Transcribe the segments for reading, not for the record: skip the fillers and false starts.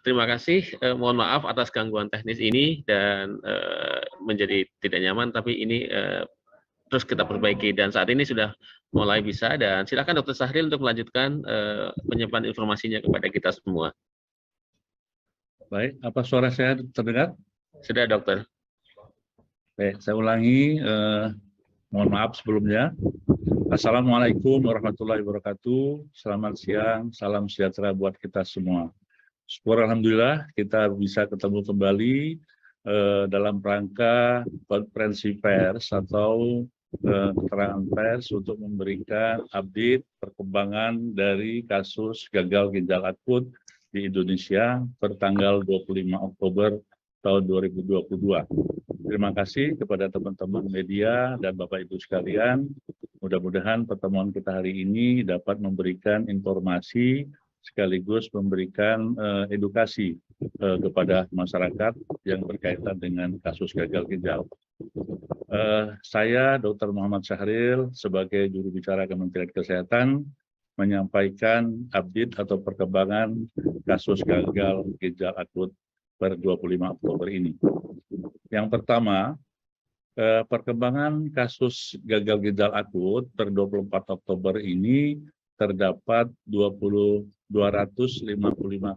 Terima kasih. Mohon maaf atas gangguan teknis ini dan menjadi tidak nyaman, tapi ini terus kita perbaiki dan saat ini sudah mulai bisa. Dan silakan Dr. Sahril untuk melanjutkan penyampaian informasinya kepada kita semua. Baik, apa suara saya terdengar? Sudah, Dokter. Baik, saya ulangi. Mohon maaf sebelumnya. Assalamualaikum warahmatullahi wabarakatuh. Selamat siang, salam sejahtera buat kita semua. Syukur alhamdulillah kita bisa ketemu kembali dalam rangka konferensi pers atau keterangan pers untuk memberikan update perkembangan dari kasus gagal ginjal akut di Indonesia per tanggal 25 Oktober tahun 2022. Terima kasih kepada teman-teman media dan Bapak Ibu sekalian. Mudah-mudahan pertemuan kita hari ini dapat memberikan informasi sekaligus memberikan edukasi kepada masyarakat yang berkaitan dengan kasus gagal ginjal. Saya Dr. Muhammad Syahril sebagai juru bicara Kementerian Kesehatan menyampaikan update atau perkembangan kasus gagal ginjal akut per 25 Oktober ini. Yang pertama, perkembangan kasus gagal ginjal akut per 24 Oktober ini terdapat 255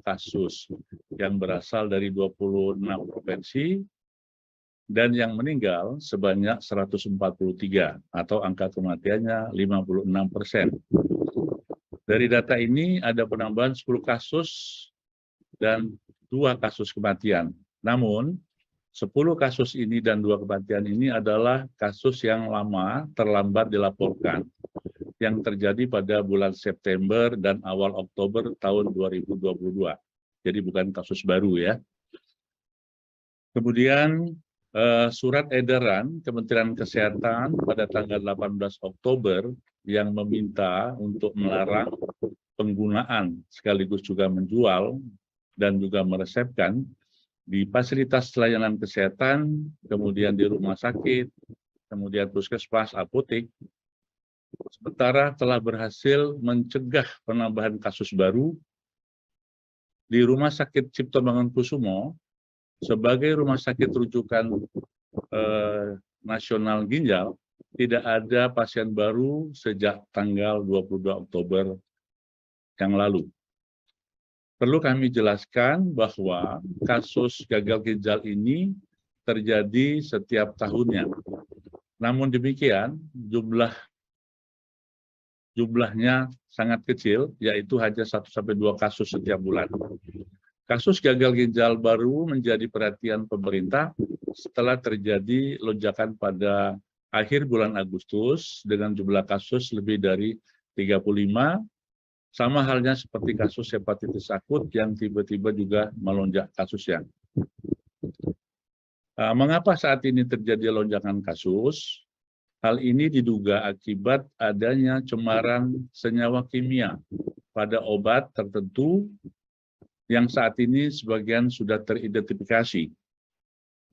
kasus yang berasal dari 26 provinsi dan yang meninggal sebanyak 143 atau angka kematiannya 56%. Dari data ini ada penambahan 10 kasus dan 2 kasus kematian. Namun 10 kasus ini dan 2 kematian ini adalah kasus yang lama terlambat dilaporkan yang terjadi pada bulan September dan awal Oktober tahun 2022. Jadi bukan kasus baru ya. Kemudian surat edaran Kementerian Kesehatan pada tanggal 18 Oktober yang meminta untuk melarang penggunaan sekaligus juga menjual dan juga meresepkan di fasilitas layanan kesehatan, kemudian di rumah sakit, kemudian puskesmas, apotek, sementara telah berhasil mencegah penambahan kasus baru di Rumah Sakit Cipto Mangunkusumo sebagai rumah sakit rujukan nasional ginjal, tidak ada pasien baru sejak tanggal 22 Oktober yang lalu. Perlu kami jelaskan bahwa kasus gagal ginjal ini terjadi setiap tahunnya. Namun demikian, jumlahnya sangat kecil, yaitu hanya 1-2 kasus setiap bulan. Kasus gagal ginjal baru menjadi perhatian pemerintah setelah terjadi lonjakan pada akhir bulan Agustus dengan jumlah kasus lebih dari 35. Sama halnya seperti kasus hepatitis akut yang tiba-tiba juga melonjak kasusnya. Mengapa saat ini terjadi lonjakan kasus? Hal ini diduga akibat adanya cemaran senyawa kimia pada obat tertentu yang saat ini sebagian sudah teridentifikasi.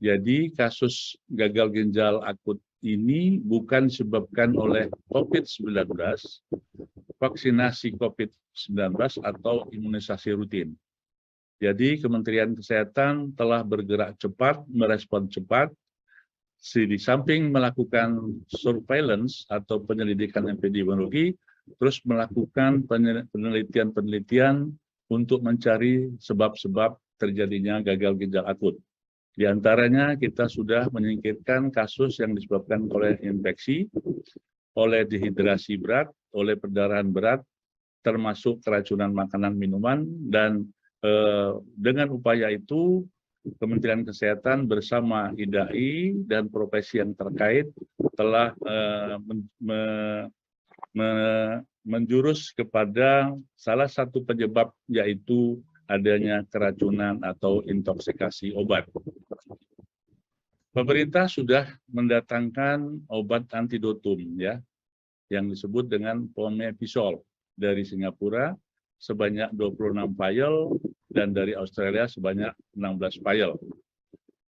Jadi kasus gagal ginjal akut ini bukan disebabkan oleh COVID-19, vaksinasi COVID-19 atau imunisasi rutin. Jadi Kementerian Kesehatan telah bergerak cepat, merespon cepat, di samping melakukan surveillance atau penyelidikan epidemiologi, terus melakukan penelitian-penelitian untuk mencari sebab-sebab terjadinya gagal ginjal akut. Di antaranya kita sudah menyingkirkan kasus yang disebabkan oleh infeksi, oleh dehidrasi berat, oleh perdarahan berat, termasuk keracunan makanan minuman, dan dengan upaya itu Kementerian Kesehatan bersama IDAI dan profesi yang terkait telah menjurus kepada salah satu penyebab, yaitu adanya keracunan atau intoksikasi obat. Pemerintah sudah mendatangkan obat antidotum ya, yang disebut dengan Pomepizole dari Singapura sebanyak 26 vial dan dari Australia sebanyak 16 vial.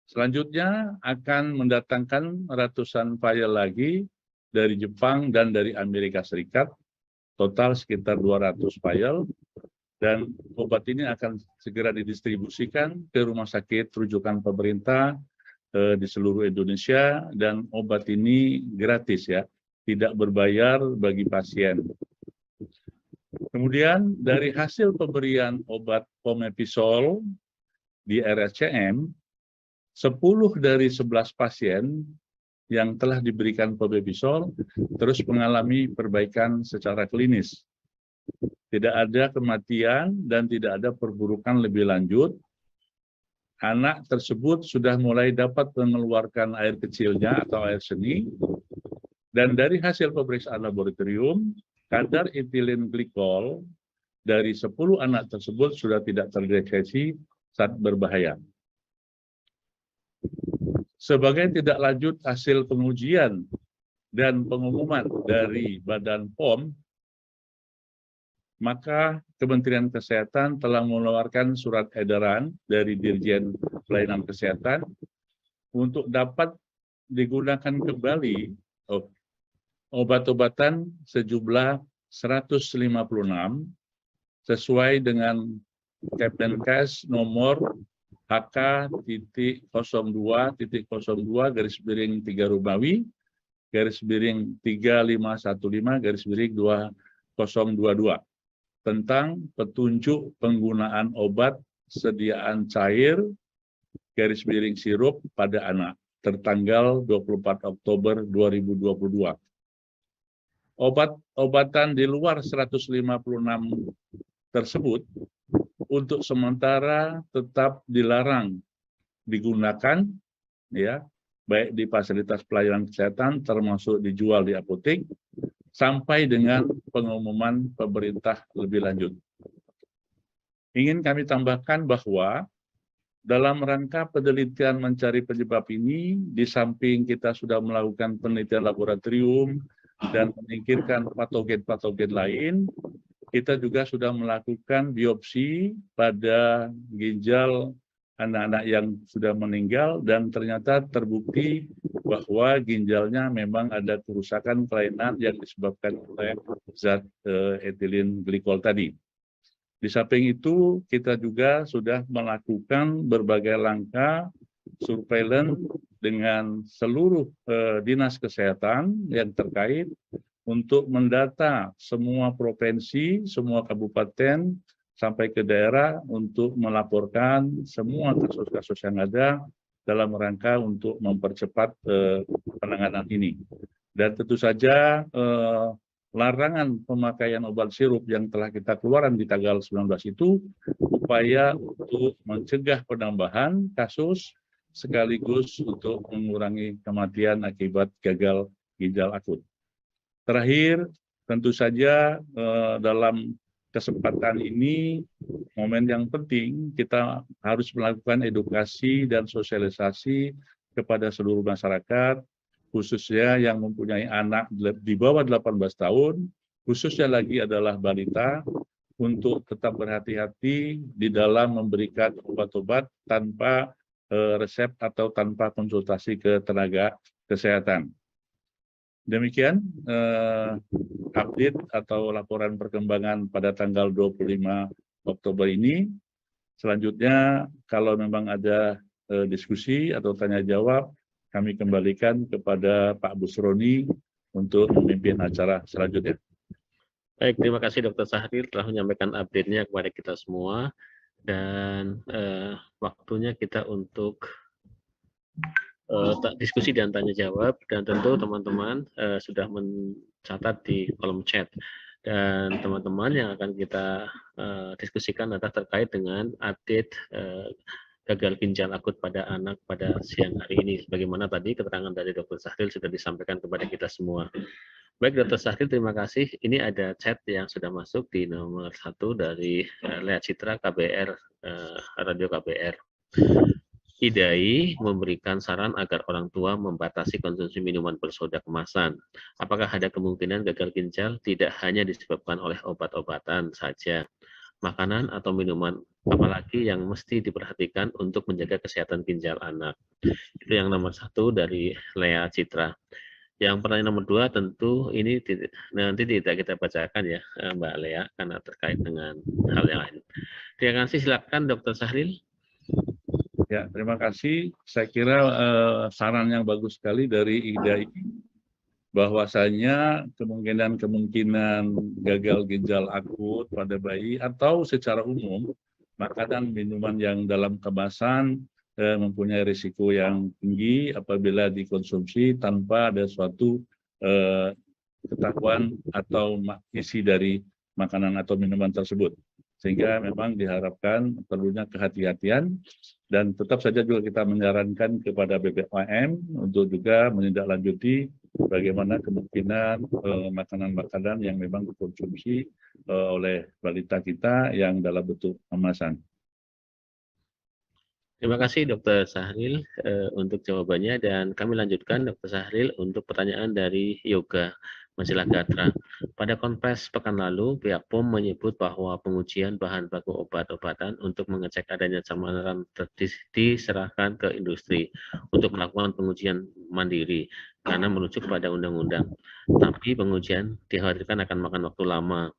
Selanjutnya akan mendatangkan ratusan vial lagi dari Jepang dan dari Amerika Serikat, total sekitar 200 vial. Dan obat ini akan segera didistribusikan ke rumah sakit rujukan pemerintah di seluruh Indonesia, dan obat ini gratis ya, tidak berbayar bagi pasien. Kemudian dari hasil pemberian obat Omeprazole di RSCM, 10 dari 11 pasien yang telah diberikan Omeprazole terus mengalami perbaikan secara klinis. Tidak ada kematian dan tidak ada perburukan lebih lanjut. Anak tersebut sudah mulai dapat mengeluarkan air kecilnya atau air seni. Dan dari hasil pemeriksaan laboratorium, kadar etilen glikol dari 10 anak tersebut sudah tidak terdeteksi zat berbahaya. Sebagai tindak lanjut hasil pengujian dan pengumuman dari Badan POM, maka Kementerian Kesehatan telah mengeluarkan surat edaran dari Dirjen Pelayanan Kesehatan untuk dapat digunakan kembali obat-obatan sejumlah 156 sesuai dengan Kemenkes nomor HK-3.02-315-3515-2022 tentang petunjuk penggunaan obat sediaan cair sirup pada anak tertanggal 24 Oktober 2022. Obat-obatan di luar 156 tersebut untuk sementara tetap dilarang digunakan ya, baik di fasilitas pelayanan kesehatan termasuk dijual di apotek sampai dengan pengumuman pemerintah lebih lanjut. Ingin kami tambahkan bahwa dalam rangka penelitian mencari penyebab ini, di samping kita sudah melakukan penelitian laboratorium dan menyingkirkan patogen-patogen lain, kita juga sudah melakukan biopsi pada ginjal anak-anak yang sudah meninggal, dan ternyata terbukti bahwa ginjalnya memang ada kerusakan kelainan yang disebabkan oleh zat etilen glikol tadi. Di samping itu, kita juga sudah melakukan berbagai langkah surveillance dengan seluruh dinas kesehatan yang terkait untuk mendata semua provinsi, semua kabupaten, sampai ke daerah untuk melaporkan semua kasus-kasus yang ada dalam rangka untuk mempercepat penanganan ini. Dan tentu saja larangan pemakaian obat sirup yang telah kita keluarkan di tanggal 19 itu upaya untuk mencegah penambahan kasus sekaligus untuk mengurangi kematian akibat gagal ginjal akut. Terakhir, tentu saja dalam kesempatan ini, momen yang penting, kita harus melakukan edukasi dan sosialisasi kepada seluruh masyarakat, khususnya yang mempunyai anak di bawah 18 tahun, khususnya lagi adalah balita, untuk tetap berhati-hati di dalam memberikan obat-obat tanpa resep atau tanpa konsultasi ke tenaga kesehatan. Demikian update atau laporan perkembangan pada tanggal 25 Oktober ini. Selanjutnya, kalau memang ada diskusi atau tanya jawab, kami kembalikan kepada Pak Busroni untuk memimpin acara selanjutnya. Baik, terima kasih Dr. Sahril telah menyampaikan update-nya kepada kita semua, dan waktunya kita untuk diskusi dan tanya jawab, dan tentu teman-teman sudah mencatat di kolom chat, dan teman-teman yang akan kita diskusikan adalah terkait dengan update gagal ginjal akut pada anak pada siang hari ini, sebagaimana tadi keterangan dari Dr. Sahril sudah disampaikan kepada kita semua. Baik Dr. Sahril, terima kasih. Ini ada chat yang sudah masuk di nomor 1 dari Lea Citra KBR, Radio KBR. IDAI memberikan saran agar orang tua membatasi konsumsi minuman bersoda kemasan. Apakah ada kemungkinan gagal ginjal tidak hanya disebabkan oleh obat-obatan saja, makanan atau minuman, apalagi yang mesti diperhatikan untuk menjaga kesehatan ginjal anak? Itu yang nomor 1 dari Lea Citra. Yang pertanyaan nomor 2 tentu ini nanti tidak kita bacakan ya Mbak Lea karena terkait dengan hal yang lain. Terima kasih, silakan Dr. Sahril. Ya, terima kasih. Saya kira saran yang bagus sekali dari Ida ini, bahwasanya kemungkinan gagal ginjal akut pada bayi atau secara umum makanan minuman yang dalam kemasan mempunyai risiko yang tinggi apabila dikonsumsi tanpa ada suatu ketahuan atau isi dari makanan atau minuman tersebut. Sehingga memang diharapkan perlunya kehati-hatian, dan tetap saja juga kita menyarankan kepada BPOM untuk juga menindaklanjuti bagaimana kemungkinan makanan-makanan yang memang dikonsumsi oleh balita kita yang dalam bentuk kemasan. Terima kasih Dr. Sahril untuk jawabannya, dan kami lanjutkan Dr. Sahril untuk pertanyaan dari Yoga Majalah Gatra. Pada konferensi pekan lalu, pihak POM menyebut bahwa pengujian bahan baku obat-obatan untuk mengecek adanya cemaran diserahkan ke industri untuk melakukan pengujian mandiri karena merujuk pada undang-undang. Tapi pengujian dikhawatirkan akan makan waktu lama.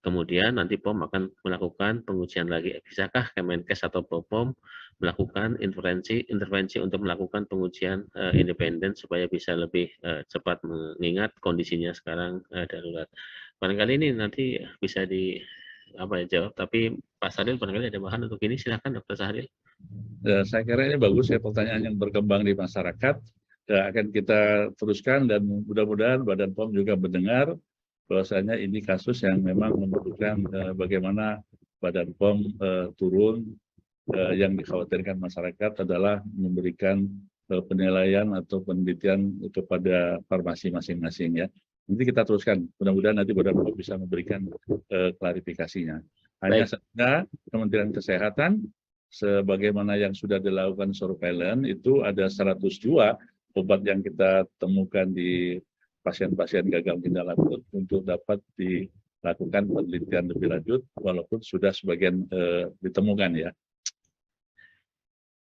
Kemudian nanti POM akan melakukan pengujian lagi. Bisakah Kemenkes atau BPOM melakukan intervensi untuk melakukan pengujian independen supaya bisa lebih cepat, mengingat kondisinya sekarang darurat. Barangkali ini nanti bisa jawab, tapi Pak Sahril barangkali ada bahan untuk ini. Silakan Dr. Sahril. Saya kira ini bagus ya, pertanyaan yang berkembang di masyarakat. Akan kita teruskan dan mudah-mudahan Badan POM juga mendengar bahwasanya ini kasus yang memang memerlukan bagaimana Badan POM turun. Yang dikhawatirkan masyarakat adalah memberikan penilaian atau penelitian kepada farmasi masing-masing ya. Nanti kita teruskan, mudah-mudahan nanti Badan POM bisa memberikan klarifikasinya. Hanya saja Kementerian Kesehatan, sebagaimana yang sudah dilakukan surveillance, itu ada 102 obat yang kita temukan di pasien-pasien gagal ginjal akut untuk dapat dilakukan penelitian lebih lanjut, walaupun sudah sebagian ditemukan ya.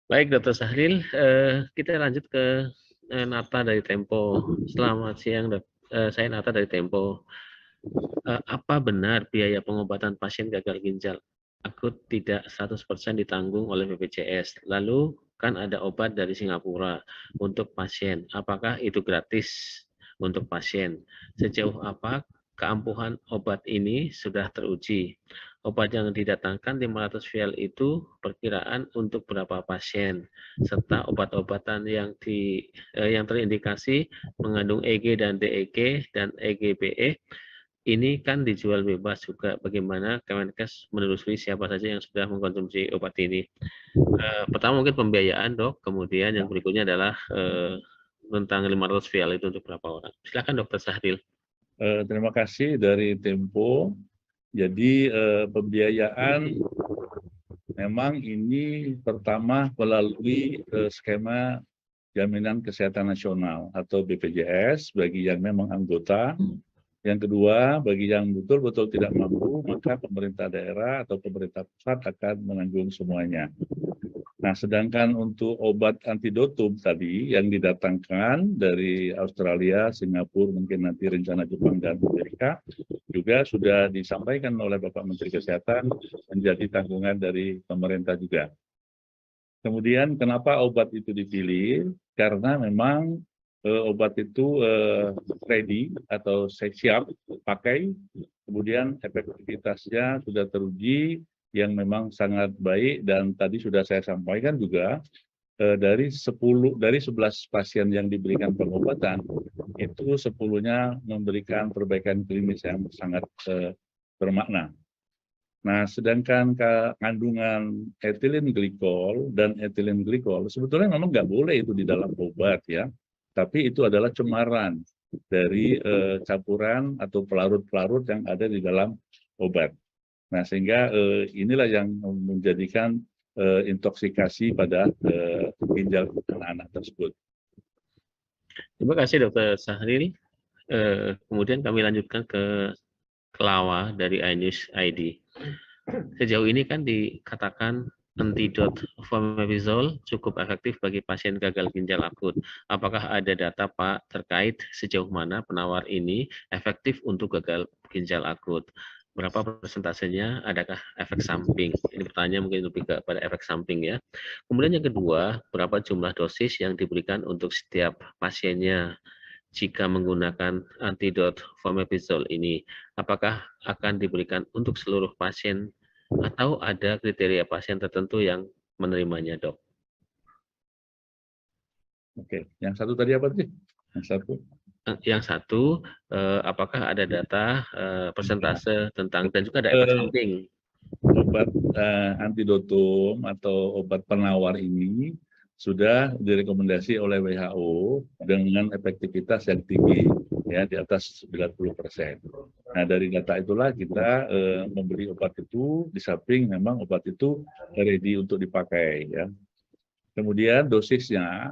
Baik Dr. Sahril, kita lanjut ke Nata dari Tempo. Selamat siang, saya Nata dari Tempo. Apa benar biaya pengobatan pasien gagal ginjal akut tidak 100% ditanggung oleh BPJS? Lalu kan ada obat dari Singapura untuk pasien. Apakah itu gratis untuk pasien? Sejauh apa keampuhan obat ini sudah teruji? Obat yang didatangkan 500 vial itu perkiraan untuk berapa pasien, serta obat-obatan yang terindikasi mengandung EG dan DEG dan EGBE ini kan dijual bebas juga. Bagaimana Kemenkes menelusuri siapa saja yang sudah mengkonsumsi obat ini? Pertama mungkin pembiayaan, Dok. Kemudian yang berikutnya adalah tentang 500 vial itu untuk berapa orang. Silakan Dr. Sahril. Terima kasih dari Tempo. Jadi pembiayaan memang ini pertama melalui skema Jaminan Kesehatan Nasional atau BPJS bagi yang memang anggota. Yang kedua, bagi yang betul-betul tidak mampu, maka pemerintah daerah atau pemerintah pusat akan menanggung semuanya. Nah, sedangkan untuk obat antidotum tadi yang didatangkan dari Australia, Singapura, mungkin nanti rencana Jepang dan Amerika, juga sudah disampaikan oleh Bapak Menteri Kesehatan menjadi tanggungan dari pemerintah juga. Kemudian kenapa obat itu dipilih? Karena memang obat itu ready atau siap pakai, kemudian efektivitasnya sudah teruji yang memang sangat baik, dan tadi sudah saya sampaikan juga dari 11 pasien yang diberikan pengobatan itu 10-nya memberikan perbaikan klinis yang sangat bermakna. Nah, sedangkan kandungan etilen glikol dan etilen glikol sebetulnya memang nggak boleh itu di dalam obat ya. Tapi itu adalah cemaran dari campuran atau pelarut-pelarut yang ada di dalam obat. Nah, sehingga inilah yang menjadikan intoksikasi pada ginjal anak-anak tersebut. Terima kasih Dr. Sahril. Kemudian kami lanjutkan ke Lawa dari iNews ID. Sejauh ini kan dikatakan antidot fomepizole cukup efektif bagi pasien gagal ginjal akut. Apakah ada data Pak terkait sejauh mana penawar ini efektif untuk gagal ginjal akut? Berapa persentasenya? Adakah efek samping? Ini pertanyaan mungkin lebih kepada efek samping ya. Kemudian yang kedua, berapa jumlah dosis yang diberikan untuk setiap pasiennya jika menggunakan antidot fomepizole ini? Apakah akan diberikan untuk seluruh pasien atau ada kriteria pasien tertentu yang menerimanya, Dok? Oke, yang satu tadi apa sih? Yang satu, apakah ada data persentase tentang dan juga ada efek samping? Obat antidotum atau obat penawar ini sudah direkomendasi oleh WHO dengan efektivitas yang tinggi, ya di atas 90%. Nah dari data itulah kita membeli obat itu, di samping memang obat itu ready untuk dipakai, ya. Kemudian dosisnya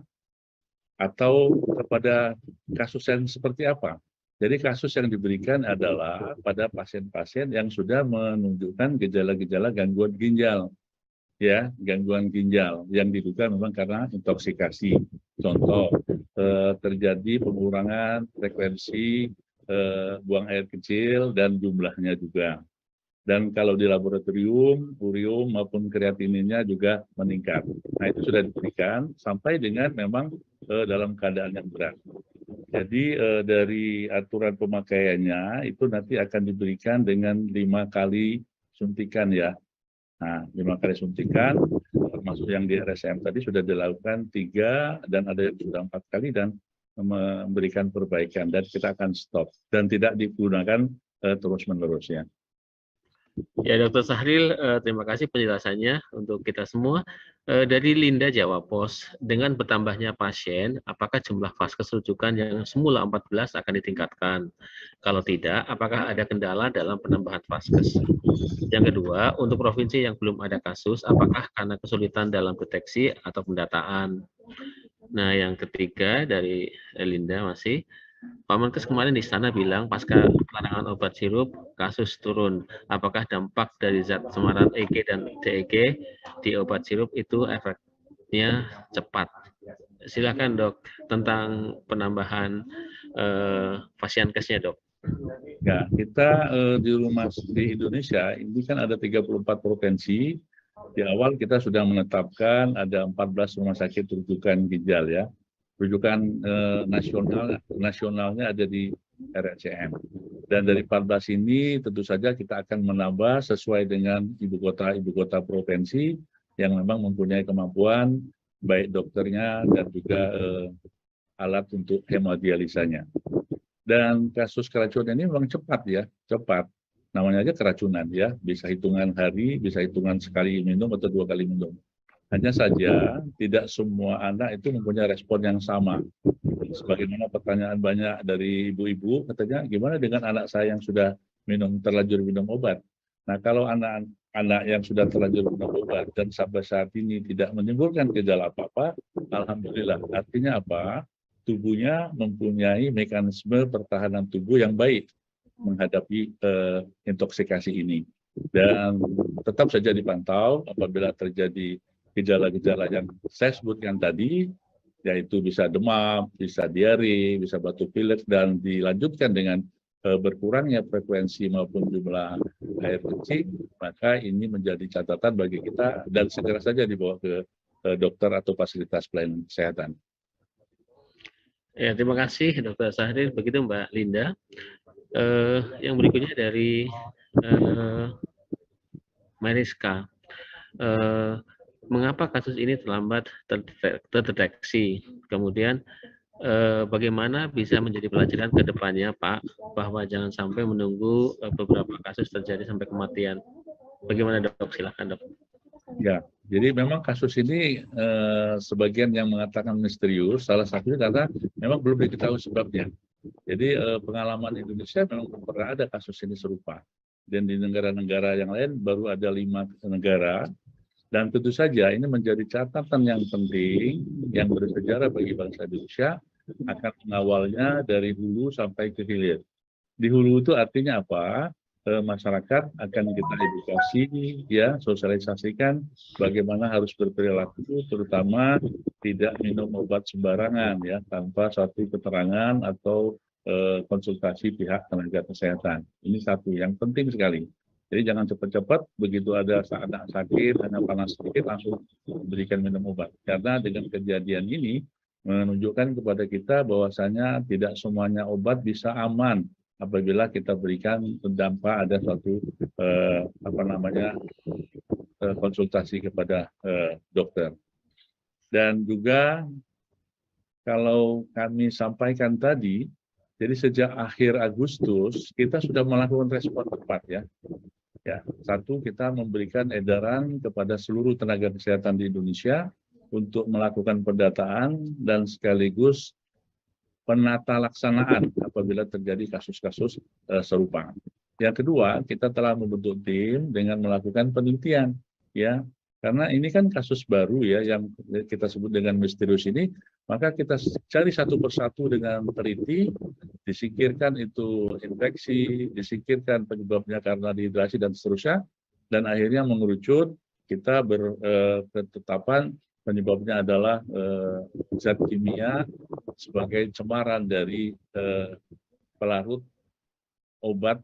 atau kepada kasus yang seperti apa? Jadi kasus yang diberikan adalah pada pasien-pasien yang sudah menunjukkan gejala-gejala gangguan ginjal, ya, gangguan ginjal yang diduga memang karena intoksikasi. Contoh, terjadi pengurangan frekuensi buang air kecil dan jumlahnya juga. Dan kalau di laboratorium, urium maupun kreatininnya juga meningkat. Nah itu sudah diberikan sampai dengan memang dalam keadaan yang berat. Jadi dari aturan pemakaiannya itu nanti akan diberikan dengan 5 kali suntikan ya. Nah 5 kali suntikan termasuk yang di RSM tadi sudah dilakukan 3 dan ada yang sudah 4 kali dan memberikan perbaikan dan kita akan stop dan tidak digunakan terus-menerus ya. Ya, Dr. Sahril, terima kasih penjelasannya untuk kita semua. Dari Linda Jawa Pos, dengan bertambahnya pasien, apakah jumlah vaskes rujukan yang semula 14 akan ditingkatkan? Kalau tidak, apakah ada kendala dalam penambahan vaskes? Yang kedua, untuk provinsi yang belum ada kasus, apakah karena kesulitan dalam deteksi atau pendataan? Nah, yang ketiga dari Linda masih, Pak Menkes kemarin di sana bilang pasca pelarangan obat sirup kasus turun. Apakah dampak dari zat semaran EG dan DEG di obat sirup itu efeknya cepat? Silakan Dok tentang penambahan pasienkesnya Dok. Ya, kita di Indonesia ini kan ada 34 provinsi. Di awal kita sudah menetapkan ada 14 rumah sakit rujukan ginjal ya. Rujukan nasionalnya ada di RSCM. Dan dari 14 ini tentu saja kita akan menambah sesuai dengan ibu kota provinsi yang memang mempunyai kemampuan baik dokternya dan juga alat untuk hemodialisanya. Dan kasus keracunan ini memang cepat ya, cepat. Namanya aja keracunan ya, bisa hitungan hari, bisa hitungan sekali minum atau 2 kali minum. Hanya saja tidak semua anak itu mempunyai respon yang sama. Sebagaimana pertanyaan banyak dari ibu-ibu, katanya gimana dengan anak saya yang sudah terlanjur minum obat. Nah kalau anak yang sudah terlanjur minum obat dan sampai saat ini tidak menimbulkan gejala apa-apa, alhamdulillah. Artinya apa? Tubuhnya mempunyai mekanisme pertahanan tubuh yang baik menghadapi intoksikasi ini. Dan tetap saja dipantau apabila terjadi gejala-gejala yang saya sebutkan tadi, yaitu bisa demam, bisa diare, bisa batuk pilek, dan dilanjutkan dengan berkurangnya frekuensi maupun jumlah air kencing, maka ini menjadi catatan bagi kita dan segera saja dibawa ke dokter atau fasilitas pelayanan kesehatan. Ya, terima kasih Dr. Sahril. Begitu Mbak Linda. Yang berikutnya dari Mariska. Mengapa kasus ini terlambat terdeteksi? Kemudian bagaimana bisa menjadi pelajaran ke depannya, Pak, bahwa jangan sampai menunggu beberapa kasus terjadi sampai kematian. Bagaimana Dok? Silakan Dok. Ya, jadi memang kasus ini sebagian yang mengatakan misterius, salah satunya karena memang belum diketahui sebabnya. Jadi pengalaman Indonesia memang pernah ada kasus ini serupa. Dan di negara-negara yang lain baru ada 5 negara. Dan tentu saja ini menjadi catatan yang penting yang bersejarah bagi bangsa Indonesia akan mengawalnya dari hulu sampai ke hilir. Di hulu itu artinya apa? masyarakat akan kita edukasi, ya, sosialisasikan bagaimana harus berperilaku, terutama tidak minum obat sembarangan, ya, tanpa satu keterangan atau konsultasi pihak tenaga kesehatan. Ini satu yang penting sekali. Jadi jangan cepat-cepat begitu ada anak sakit, hanya panas sedikit langsung berikan minum obat. Karena dengan kejadian ini menunjukkan kepada kita bahwasanya tidak semuanya obat bisa aman apabila kita berikan tanpa ada suatu konsultasi kepada dokter. Dan juga kalau kami sampaikan tadi, jadi sejak akhir Agustus kita sudah melakukan respon cepat, ya. Ya, satu, kita memberikan edaran kepada seluruh tenaga kesehatan di Indonesia untuk melakukan pendataan dan sekaligus penata laksanaan apabila terjadi kasus-kasus serupa. Yang kedua, kita telah membentuk tim dengan melakukan penelitian, ya, karena ini kan kasus baru, ya, yang kita sebut dengan misterius ini, maka kita cari satu persatu dengan teliti, disingkirkan itu infeksi, disingkirkan penyebabnya karena dehidrasi dan seterusnya, dan akhirnya mengerucut kita berketetapan penyebabnya adalah zat kimia sebagai cemaran dari pelarut obat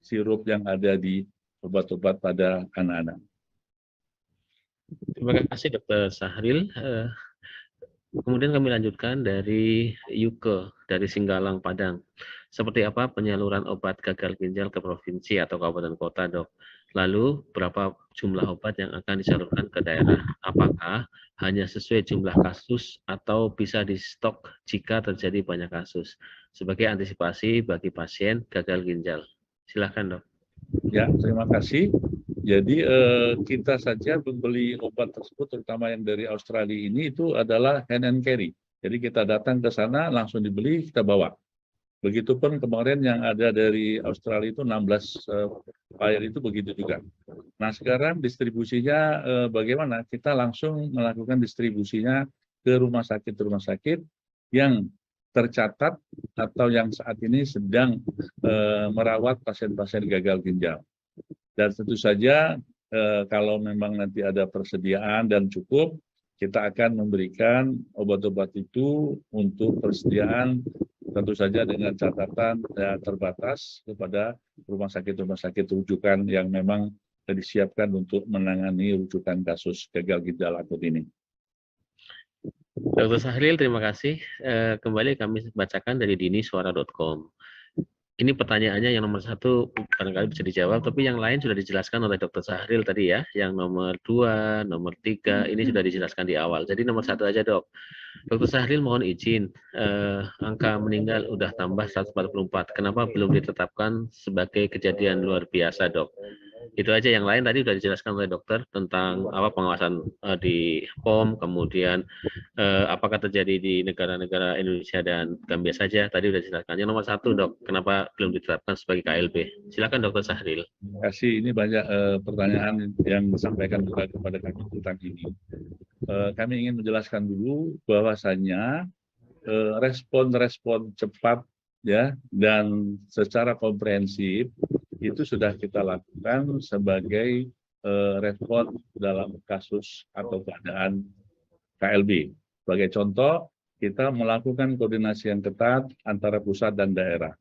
sirup yang ada di obat-obat pada anak-anak. Terima kasih Dr. Sahril. Kemudian kami lanjutkan dari Yuke dari Singgalang, Padang. Seperti apa penyaluran obat gagal ginjal ke provinsi atau kabupaten kota, Dok? Lalu berapa jumlah obat yang akan disalurkan ke daerah? Apakah hanya sesuai jumlah kasus atau bisa di stok jika terjadi banyak kasus sebagai antisipasi bagi pasien gagal ginjal? Silakan, Dok. Ya, terima kasih. Jadi kita saja membeli obat tersebut, terutama yang dari Australia ini, itu adalah hand and carry. Jadi kita datang ke sana, langsung dibeli, kita bawa. Begitupun kemarin yang ada dari Australia itu 16 air itu begitu juga. Nah sekarang distribusinya bagaimana? Kita langsung melakukan distribusinya ke rumah sakit yang tercatat atau yang saat ini sedang merawat pasien-pasien gagal ginjal. Dan tentu saja kalau memang nanti ada persediaan dan cukup, kita akan memberikan obat-obat itu untuk persediaan tentu saja dengan catatan terbatas kepada rumah sakit rujukan yang memang disiapkan untuk menangani rujukan kasus gagal ginjal akut ini. Dr. Sahril, terima kasih. Kembali kami bacakan dari dinisuara.com. Ini pertanyaannya yang nomor 1 barangkali bisa dijawab, tapi yang lain sudah dijelaskan oleh Dr. Sahril tadi, ya. Yang nomor 2, nomor 3, ini sudah dijelaskan di awal. Jadi nomor 1 aja, Dok. Dr. Sahril mohon izin, angka meninggal udah tambah 144. Kenapa belum ditetapkan sebagai kejadian luar biasa, Dok? Itu aja, yang lain tadi sudah dijelaskan oleh dokter tentang apa pengawasan di POM, kemudian apakah terjadi di negara-negara Indonesia dan Gambia saja, tadi sudah dijelaskan. Yang nomor 1, Dok, kenapa belum ditetapkan sebagai KLB? Silakan Dr. Sahril. Terima kasih, ini banyak pertanyaan yang disampaikan juga kepada kami tentang ini. Kami ingin menjelaskan dulu bahwasannya respon cepat, ya, dan secara komprehensif itu sudah kita lakukan sebagai respon dalam kasus atau keadaan KLB. Sebagai contoh, kita melakukan koordinasi yang ketat antara pusat dan daerah,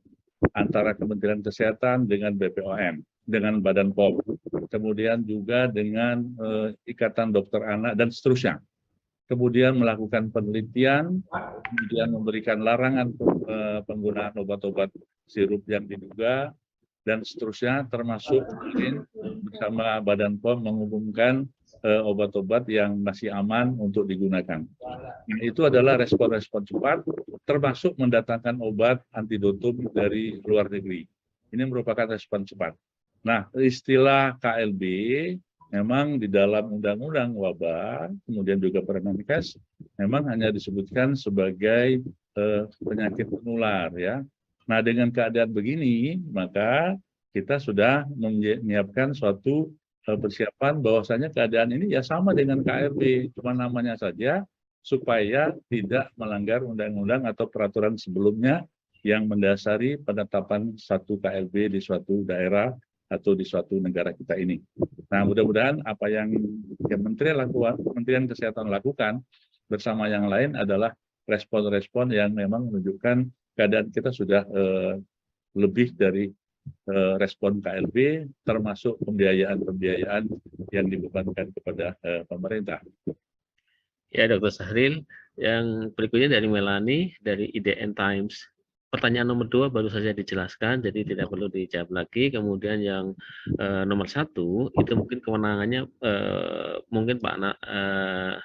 antara Kementerian Kesehatan dengan BPOM, dengan Badan POM, kemudian juga dengan Ikatan Dokter Anak dan seterusnya. Kemudian melakukan penelitian, kemudian memberikan larangan penggunaan obat-obat sirup yang diduga, dan seterusnya, termasuk bersama Badan POM mengumumkan obat-obat yang masih aman untuk digunakan. Nah, itu adalah respon-respon cepat, termasuk mendatangkan obat antidotum dari luar negeri. Ini merupakan respon cepat. Nah, istilah KLB memang di dalam Undang-Undang Wabah, kemudian juga Permenkes, memang hanya disebutkan sebagai penyakit menular, ya. Nah, dengan keadaan begini, maka kita sudah menyiapkan suatu persiapan bahwasanya keadaan ini ya sama dengan KLB, cuma namanya saja supaya tidak melanggar undang-undang atau peraturan sebelumnya yang mendasari penetapan satu KLB di suatu daerah atau di suatu negara kita ini. Nah, mudah-mudahan apa yang Kementerian Kesehatan lakukan bersama yang lain adalah respon-respon yang memang menunjukkan keadaan kita sudah lebih dari respon KLB, termasuk pembiayaan yang dibebankan kepada pemerintah. Ya, Dr. Sahril. Yang berikutnya dari Melani, dari IDN Times. Pertanyaan nomor 2 baru saja dijelaskan, jadi tidak perlu dijawab lagi. Kemudian yang nomor 1, itu mungkin kewenangannya, mungkin Pak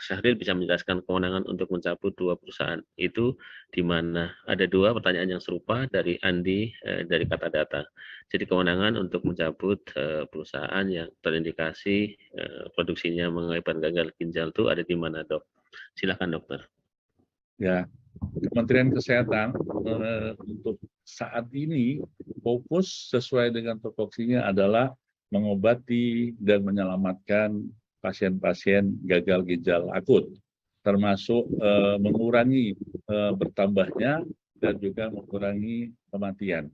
Syahril bisa menjelaskan kewenangan untuk mencabut 2 perusahaan itu di mana. Ada 2 pertanyaan yang serupa dari Andi, dari Kata Data. Jadi kewenangan untuk mencabut perusahaan yang terindikasi produksinya mengakibatkan gagal ginjal itu ada di mana, Dok? Silakan, dokter. Ya, Kementerian Kesehatan untuk saat ini fokus sesuai dengan tupoksinya adalah mengobati dan menyelamatkan pasien-pasien gagal ginjal akut, termasuk mengurangi bertambahnya dan juga mengurangi kematian,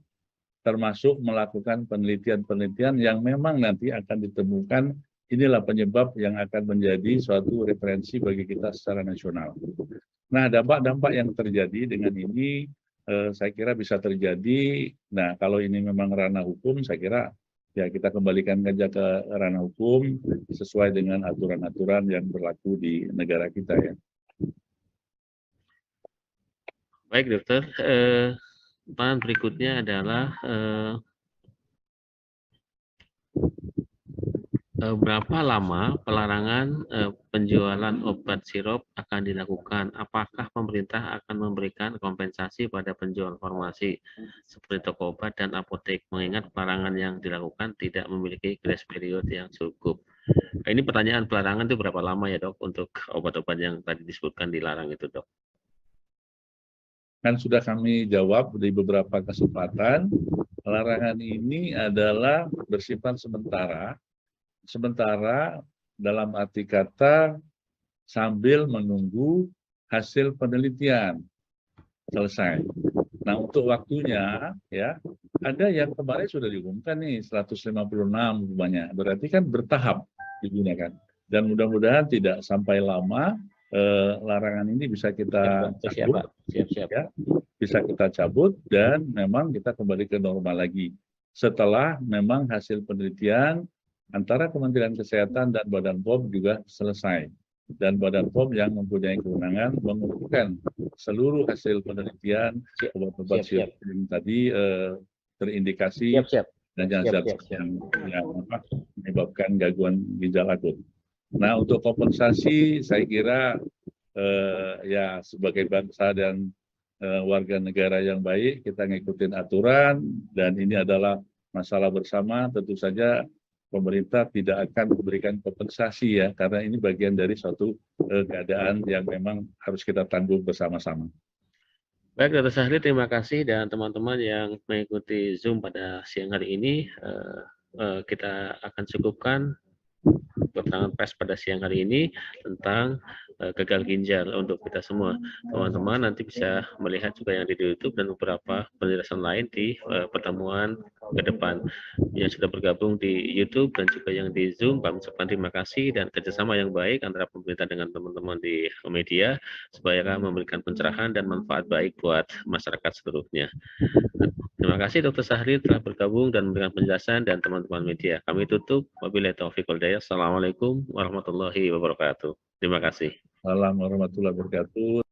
termasuk melakukan penelitian-penelitian yang memang nanti akan ditemukan inilah penyebab yang akan menjadi suatu referensi bagi kita secara nasional. Nah, dampak-dampak yang terjadi dengan ini, saya kira bisa terjadi. Nah, kalau ini memang ranah hukum, saya kira ya kita kembalikan saja ke ranah hukum sesuai dengan aturan-aturan yang berlaku di negara kita ya. Baik, dokter. Pertanyaan berikutnya adalah berapa lama pelarangan penjualan obat sirup akan dilakukan? Apakah pemerintah akan memberikan kompensasi pada penjual farmasi seperti toko obat dan apotek, mengingat pelarangan yang dilakukan tidak memiliki grace period yang cukup? Ini pertanyaan pelarangan itu berapa lama ya, Dok, untuk obat-obat yang tadi disebutkan dilarang itu, Dok? Kan sudah kami jawab di beberapa kesempatan, larangan ini adalah bersifat sementara dalam arti kata sambil menunggu hasil penelitian selesai. Nah, untuk waktunya ya ada yang kemarin sudah diumumkan nih 156 banyak. Berarti kan bertahap digunakan. Dan mudah-mudahan tidak sampai lama larangan ini bisa kita cabut, ya, bisa kita cabut dan memang kita kembali ke normal lagi. Setelah memang hasil penelitian antara Kementerian Kesehatan dan Badan POM juga selesai. Dan Badan POM yang mempunyai kewenangan mengumpulkan seluruh hasil penelitian obat-obat sirup yang tadi terindikasi dan yang menyebabkan gangguan ginjal akut. Nah, untuk kompensasi saya kira ya sebagai bangsa dan warga negara yang baik kita ngikutin aturan dan ini adalah masalah bersama, tentu saja pemerintah tidak akan memberikan kompensasi ya, karena ini bagian dari suatu keadaan yang memang harus kita tanggung bersama-sama. Baik, Dr. Sahril, terima kasih dan teman-teman yang mengikuti Zoom pada siang hari ini. Kita akan cukupkan keterangan pers pada siang hari ini tentang gagal ginjal untuk kita semua. Teman-teman nanti bisa melihat juga yang di YouTube dan beberapa penjelasan lain di pertemuan ke depan. Yang sudah bergabung di YouTube dan juga yang di Zoom, kami ucapkan terima kasih dan kerjasama yang baik antara pemerintah dengan teman-teman di media supaya memberikan pencerahan dan manfaat baik buat masyarakat seluruhnya. Terima kasih Dr. Sahril telah bergabung dan memberikan penjelasan dan teman-teman media. Kami tutup. Wabillahi taufiq wal hidayah. Assalamualaikum warahmatullahi wabarakatuh. Terima kasih. Assalamualaikum warahmatullahi wabarakatuh.